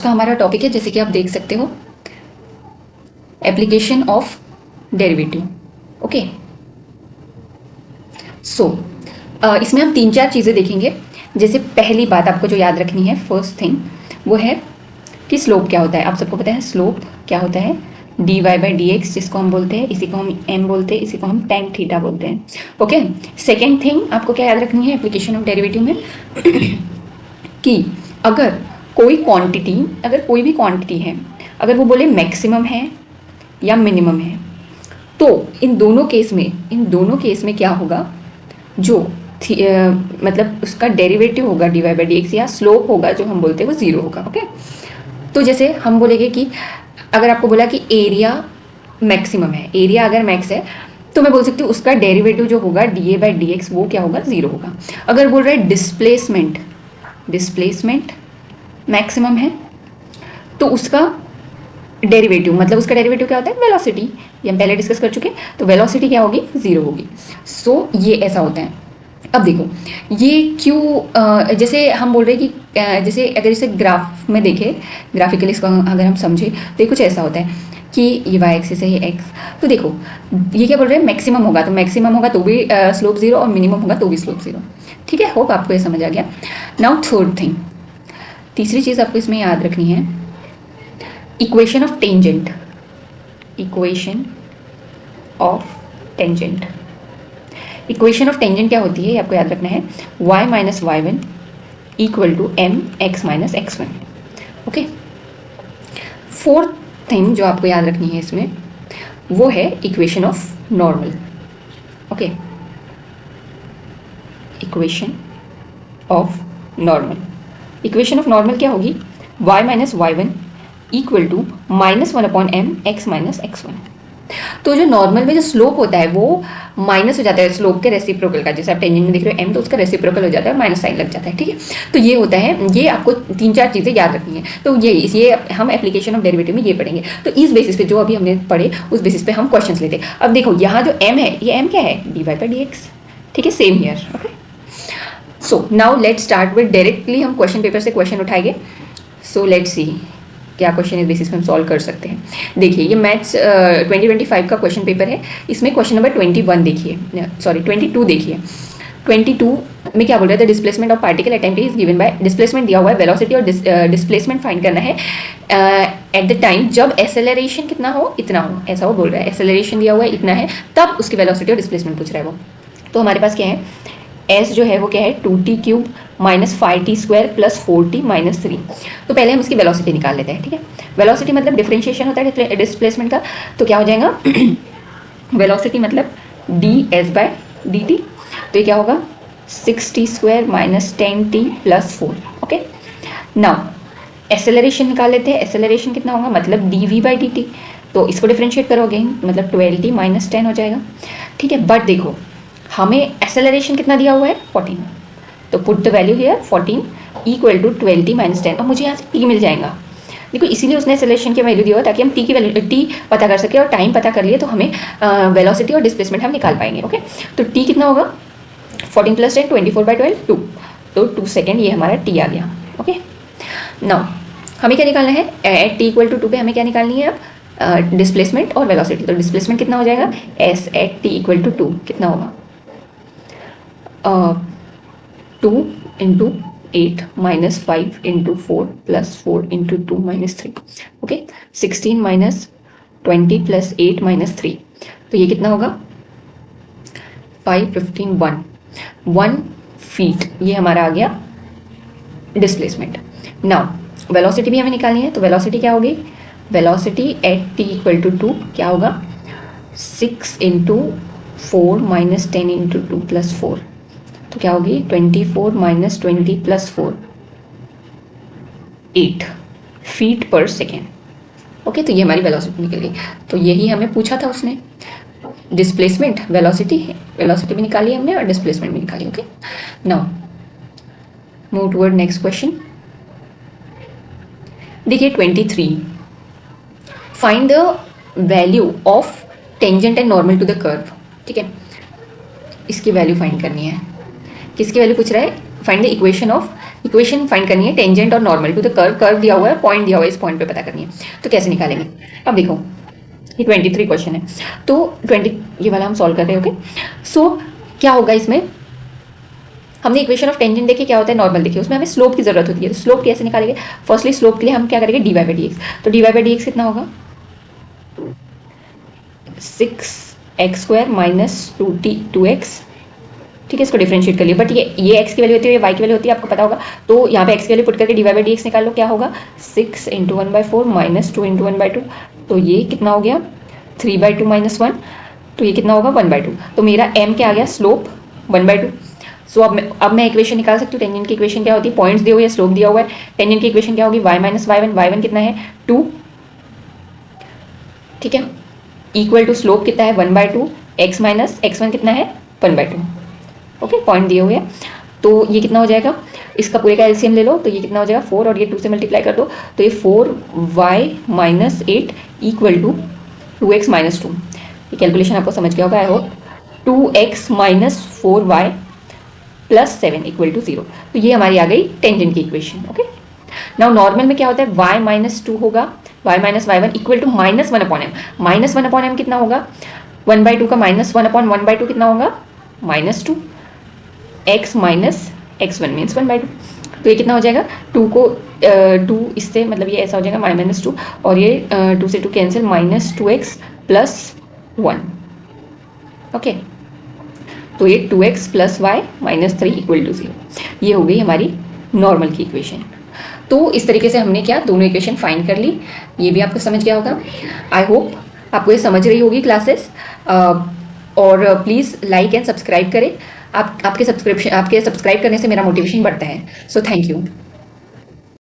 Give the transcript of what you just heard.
का हमारा टॉपिक है, जैसे कि आप देख सकते हो, एप्लीकेशन ऑफ डेरिवेटिव। ओके, सो इसमें हम 3-4 चीज़ें देखेंगे। जैसे पहली बात आपको जो याद रखनी है, फर्स्ट थिंग, वो है कि स्लोप क्या होता है। आप सबको पता है स्लोप क्या होता है, dy बाई डी एक्स, जिसको हम बोलते हैं, इसी को हम m बोलते हैं, इसी को हम tan थीटा बोलते हैं। ओके, सेकेंड थिंग आपको क्या याद रखनी है एप्लीकेशन ऑफ डेरिवेटिव में कि अगर कोई भी क्वांटिटी है, अगर वो बोले मैक्सिमम है या मिनिमम है, तो इन दोनों केस में क्या होगा, जो मतलब उसका डेरिवेटिव होगा dy बाई डी एक्स, या स्लोप होगा जो हम बोलते हैं, वो ज़ीरो होगा। ओके, तो जैसे हम बोलेंगे कि अगर आपको बोला कि एरिया मैक्सिमम है, एरिया अगर मैक्स है, तो मैं बोल सकती हूँ उसका डेरिवेटिव जो होगा D A by d x, वो क्या होगा, ज़ीरो होगा। अगर बोल रहे हैं डिस्प्लेसमेंट मैक्सिमम है, तो उसका डेरिवेटिव क्या होता है, वेलोसिटी। ये हम पहले डिस्कस कर चुके हैं, तो वेलोसिटी क्या होगी, ज़ीरो होगी। सो ये ऐसा होता है। अब देखो ये क्यों, जैसे हम बोल रहे हैं कि जैसे अगर इसे ग्राफ में देखें, ग्राफिकली इसको अगर हम समझे, तो ये कुछ ऐसा होता है कि ये वाई एक्सिस है, ये एक्स। तो देखो ये क्या बोल रहे हैं, मैक्सिमम होगा तो भी स्लोप ज़ीरो, और मिनिमम होगा तो भी स्लोप ज़ीरो। ठीक है, होप आपको ये समझ आ गया। नाउ थर्ड थिंग, तीसरी चीज़ आपको इसमें याद रखनी है, equation of tangent. Equation of tangent क्या होती है, ये आपको याद रखना है, y minus y one equal to m x minus x one. Okay, fourth thing जो आपको याद रखनी है इसमें, वो है equation of normal. Okay, equation of normal क्या होगी, y minus y one equal to minus one upon m x minus x one. तो जो नॉर्मल में जो स्लोप होता है वो माइनस हो जाता है स्लोप के रेसिप्रोकल का, जैसे आप टेंजेंट में देख रहे हो m, तो उसका रेसिप्रोकल हो जाता है, माइनस साइन लग जाता है। ठीक है, तो ये होता है, ये आपको 3-4 चीज़ें याद रखनी है। तो ये हम एप्लीकेशन ऑफ डेरिवेटिव में ये पढ़ेंगे। तो इस बेसिस पे जो अभी हमने पढ़े, उस बेसिस पे हम क्वेश्चन लेते हैं। अब देखो यहाँ जो m है, ये m क्या है, d y by d x. ठीक है, same here. Okay, so now let's start with, directly हम क्वेश्चन पेपर से क्वेश्चन उठाएंगे। सो लेट्स सी क्या क्वेश्चन इस बेसिस पे हम सॉल्व कर सकते हैं। देखिए ये मैथ्स 2025 का क्वेश्चन पेपर है। इसमें क्वेश्चन नंबर 21 देखिए, सॉरी 22 देखिए। 22 में क्या बोल रहा है, the displacement of particle at time T is given by, displacement दिया हुआ है, वेलोसिटी और डिस्प्लेसमेंट फाइंड करना है एट द टाइम जब एक्सेलरेशन कितना हो, इतना हो, ऐसा वो बोल रहा है। एक्सेलरेशन दिया हुआ है इतना है, तब उसकी वेलोसिटी और डिस्प्लेसमेंट पूछ रहा है वो। तो हमारे पास क्या है, s जो है वो क्या है, 2t cube minus 5t square plus 4t minus 3। तो पहले हम इसकी वेलोसिटी निकाल लेते हैं। ठीक है, वेलोसिटी मतलब डिफरेंशिएशन होता है डिस्प्लेसमेंट का, तो क्या हो जाएगा वेलोसिटी मतलब ds बाय dt। तो ये क्या होगा, 6t square minus 10t plus 4। Okay, now acceleration निकाल लेते हैं। एक्सेलरेशन कितना होगा, मतलब dv बाई dt। तो इसको डिफरेंशिएट करोगे मतलब 12t माइनस 10 हो जाएगा। ठीक है, बट देखो हमें एक्सेलरेशन कितना दिया हुआ है, 14। तो put the value here 14 equal to 12t minus 10। अब मुझे यहाँ से t मिल जाएगा। देखो इसीलिए उसने एक्सेलरेशन की वैल्यू दिया हुआ, ताकि हम t की वैल्यू t पता कर सके, और टाइम पता कर लिए तो हमें वेलोसिटी और डिस्प्लेसमेंट हम निकाल पाएंगे। ओके, तो t कितना होगा, 14 प्लस 10 24 बाई 12 2। तो 2 सेकेंड, ये हमारा t आ गया। ओके, नाउ हमें क्या निकालना है, एट t इक्वल टू 2 पे हमें क्या निकालनी है अब, डिस्प्लेसमेंट और वेलोसिटी। तो डिस्प्लेसमेंट कितना हो जाएगा, s at t equal to 2 कितना होगा, 2 into 8 minus 5 into 4 plus 4 into 2 minus 3। Okay, 16 minus 20 plus 8 minus 3। तो ये कितना होगा, 5 15 1 फीट। ये हमारा आ गया डिस्प्लेसमेंट। नाउ वेलोसिटी भी हमें निकालनी है, तो वेलोसिटी क्या होगी, velocity at t equal to 2 क्या होगा, 6 इंटू 4 माइनस 10 इंटू 2 प्लस 4। तो क्या होगी, 24 माइनस 20 प्लस 4 8 फीट पर सेकेंड। ओके, तो ये हमारी वेलोसिटी निकल गई। तो यही हमें पूछा था उसने, डिस्प्लेसमेंट वेलोसिटी भी निकाली हमने और डिस्प्लेसमेंट भी निकाली। Okay, now move toward next question. देखिए 23, find the value of tangent and normal to the curve. ठीक है, इसकी वैल्यू फाइंड करनी है। किसकी वैल्यू पूछ रहा है, find the equation of equation find करनी है टेंजेंट और normal to the curve, curve दिया हुआ है, पॉइंट दिया हुआ है, इस पॉइंट पे पता करनी है। तो कैसे निकालेंगे? अब देखो ये 23 क्वेश्चन है, तो 20 ये वाला हम सॉल्व कर रहे हैं। ओके, सो क्या होगा इसमें, हमने इक्वेशन ऑफ टेंजेंट देखी, क्या होता है नॉर्मल देखिए, उसमें हमें स्लोप की जरूरत होती है। तो स्लोप कैसे निकालेंगे? फर्स्टली स्लोप के लिए हम क्या करेंगे, d y by d x. तो d y by d x कितना होगा, 6x² माइनस 2x। ठीक है, इसको डिफरेंशिएट कर लिया, बट ये x की वैल्यू होती है, ये y की वैल्यू होती है, आपको पता होगा। तो यहाँ पे x की वैल्यू पुट करके d y by d x निकाल लो, क्या होगा 6 × 1/4 माइनस 2 × 1/2। तो ये कितना हो गया 3/2 माइनस 1, तो ये कितना होगा 1/2। तो मेरा m क्या आ गया, स्लोप 1/2। सो अब मैं इक्वेशन निकाल सकती हूँ। टेंजेंट की इक्वेशन क्या होती है, पॉइंट्स दिए हुए, स्लोप दिया हुआ है। टेंजेंट की इक्वेशन क्या होगी, y माइनस y1, y1 कितना है 2, ठीक है, इक्वल टू स्लोप कितना है 1/2, x माइनस x1 कितना है 1/2। ओके, पॉइंट दिए हुए हैं। तो ये कितना हो जाएगा, इसका पूरे का एलसीएम ले लो, तो ये कितना हो जाएगा 4 और ये 2 से मल्टीप्लाई कर दो, तो ये 4y minus 8 equal to 2x minus 2। ये कैलकुलेशन आपको समझ गया होगा I hope. 2x minus 4y plus 7 equal to 0। तो ये हमारी आ गई टेंजेंट की इक्वेशन। ओके, नाउ नॉर्मल में क्या होता है, y माइनस 2 होगा, y minus y1 equal to minus 1/m। Minus 1/m कितना होगा, 1/2 का माइनस 1/1/2 कितना होगा -2, x माइनस x1 मीन्स 1/2। तो ये कितना हो जाएगा, 2 को 2 इससे मतलब ये ऐसा हो जाएगा -2, और ये 2 से 2 कैंसिल, -2x प्लस 1। ओके, तो ये 2x plus y minus 3 equal to 0। ये हो गई हमारी नॉर्मल की इक्वेशन। तो इस तरीके से हमने क्या, दोनों इक्वेशन फाइंड कर ली। ये भी आपको समझ गया होगा। आई होप आपको ये समझ रही होगी क्लासेस। और प्लीज़ लाइक एंड सब्सक्राइब करें। आपके सब्सक्राइब करने से मेरा मोटिवेशन बढ़ता है। So thank you.